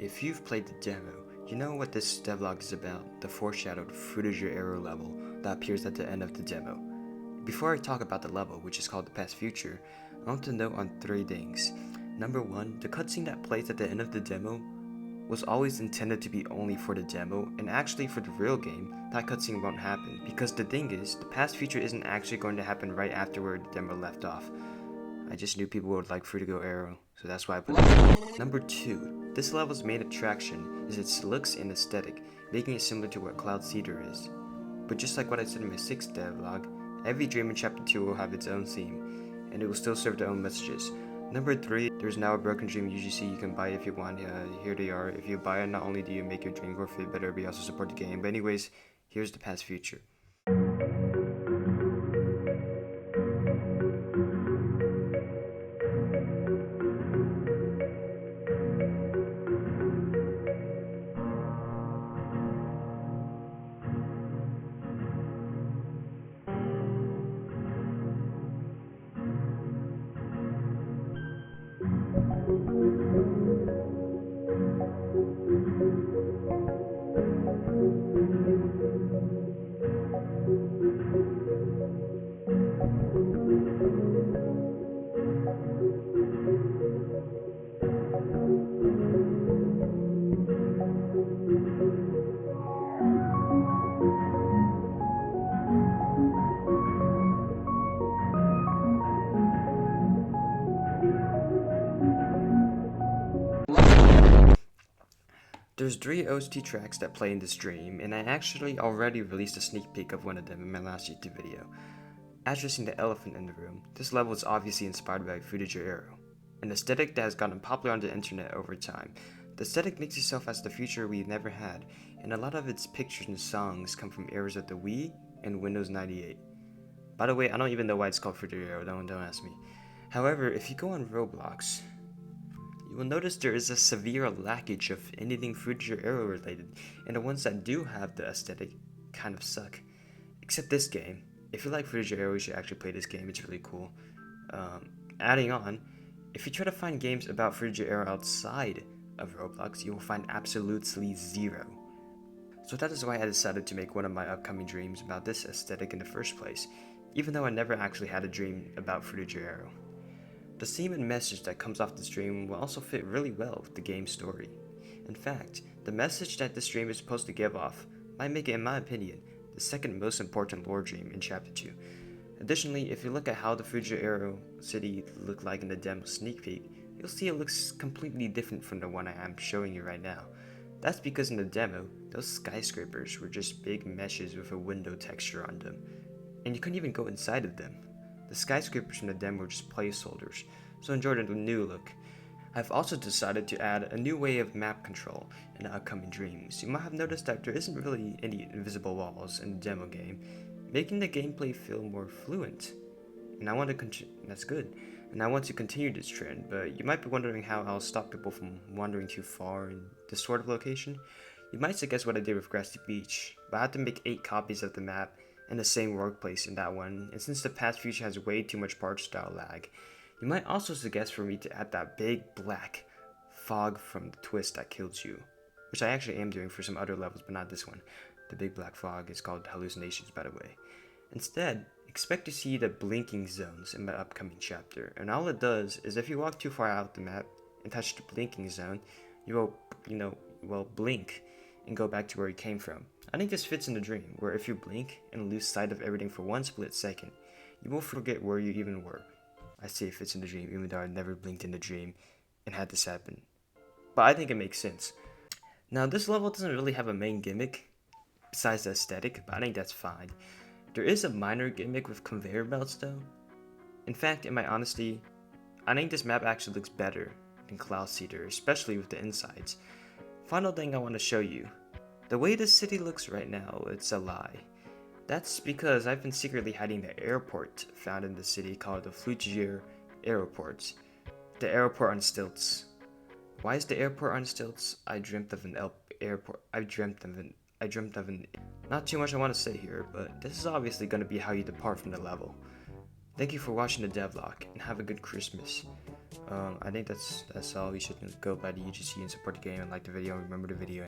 if you've played the demo, you know what this devlog is about, the foreshadowed Fruit of Your Arrow level that appears at the end of the demo. Before I talk about the level, which is called the Past Future, I want to note on 3 things. Number 1, the cutscene that plays at the end of the demo was always intended to be only for the demo, and actually for the real game, that cutscene won't happen, because the thing is, the Past Future isn't actually going to happen right after where the demo left off. I just knew people would like Fruit of Your Arrow, so that's why I put it. Number 2, this level's main attraction is its looks and aesthetic, making it similar to what Cloud Cedar is. But just like what I said in my 6th devlog, every dream in Chapter 2 will have its own theme, and it will still serve their own messages. Number 3, there's now a broken dream UGC you can buy if you want. Here they are. If you buy it, not only do you make your dream go fit better, but you also support the game. But anyways, here's the Past Future. There's 3 OST tracks that play in this dream, and I actually already released a sneak peek of one of them in my last YouTube video. Addressing the elephant in the room, this level is obviously inspired by Fruit of Your Arrow, an aesthetic that has gotten popular on the internet over time. The aesthetic makes itself as the future we never had, and a lot of its pictures and songs come from eras of the Wii and Windows 98. By the way, I don't even know why it's called Fruit of Your Arrow, don't ask me. However, if you go on Roblox, you will notice there is a severe lackage of anything Fruit of Your Arrow related, and the ones that do have the aesthetic kind of suck. Except this game. If you like Fruit of Your Arrow, you should actually play this game, it's really cool. Adding on, if you try to find games about Fruit of Your Arrow outside of Roblox, you will find absolutely zero. So that is why I decided to make one of my upcoming dreams about this aesthetic in the first place, even though I never actually had a dream about Fruit of Your Arrow. The theme and message that comes off this dream will also fit really well with the game's story. In fact, the message that this dream is supposed to give off might make it, in my opinion, the second most important lore dream in Chapter 2. Additionally, if you look at how the Fruit of Your Arrow city looked like in the demo sneak peek, you'll see it looks completely different from the one I am showing you right now. That's because in the demo, those skyscrapers were just big meshes with a window texture on them, and you couldn't even go inside of them. The skyscrapers from the demo were just placeholders, so enjoy the new look. I've also decided to add a new way of map control in the upcoming dreams. You might have noticed that there isn't really any invisible walls in the demo game, making the gameplay feel more fluent. And I want to that's good. And I want to continue this trend, but you might be wondering how I'll stop people from wandering too far in this sort of location. You might suggest what I did with Grassy Beach, but I had to make 8 copies of the map in the same workplace in that one, and since the Past Future has way too much part style lag, you might also suggest for me to add that big black fog from the twist that killed you, which I actually am doing for some other levels, but not this one. The big black fog is called Hallucinations, by the way. Instead, expect to see the blinking zones in my upcoming chapter, and all it does is if you walk too far out the map and touch the blinking zone, you will blink and go back to where you came from. I think this fits in the dream, where if you blink and lose sight of everything for 1 split second, you will forget where you even were. I say it fits in the dream, even though I never blinked in the dream and had this happen. But I think it makes sense. Now, this level doesn't really have a main gimmick, besides the aesthetic, but I think that's fine. There is a minor gimmick with conveyor belts though. In fact, in my honesty, I think this map actually looks better than Cloud Cedar, especially with the insides. Final thing I want to show you. The way this city looks right now, it's a lie. That's because I've been secretly hiding the airport found in the city called the Flutgier Airport. The airport on stilts. Why is the airport on stilts? I dreamt of an airport. I dreamt of an. Not too much I want to say here, but this is obviously going to be how you depart from the level. Thank you for watching the devlog, and have a good Christmas. I think that's all. You should go by the UGC and support the game and like the video and remember the video.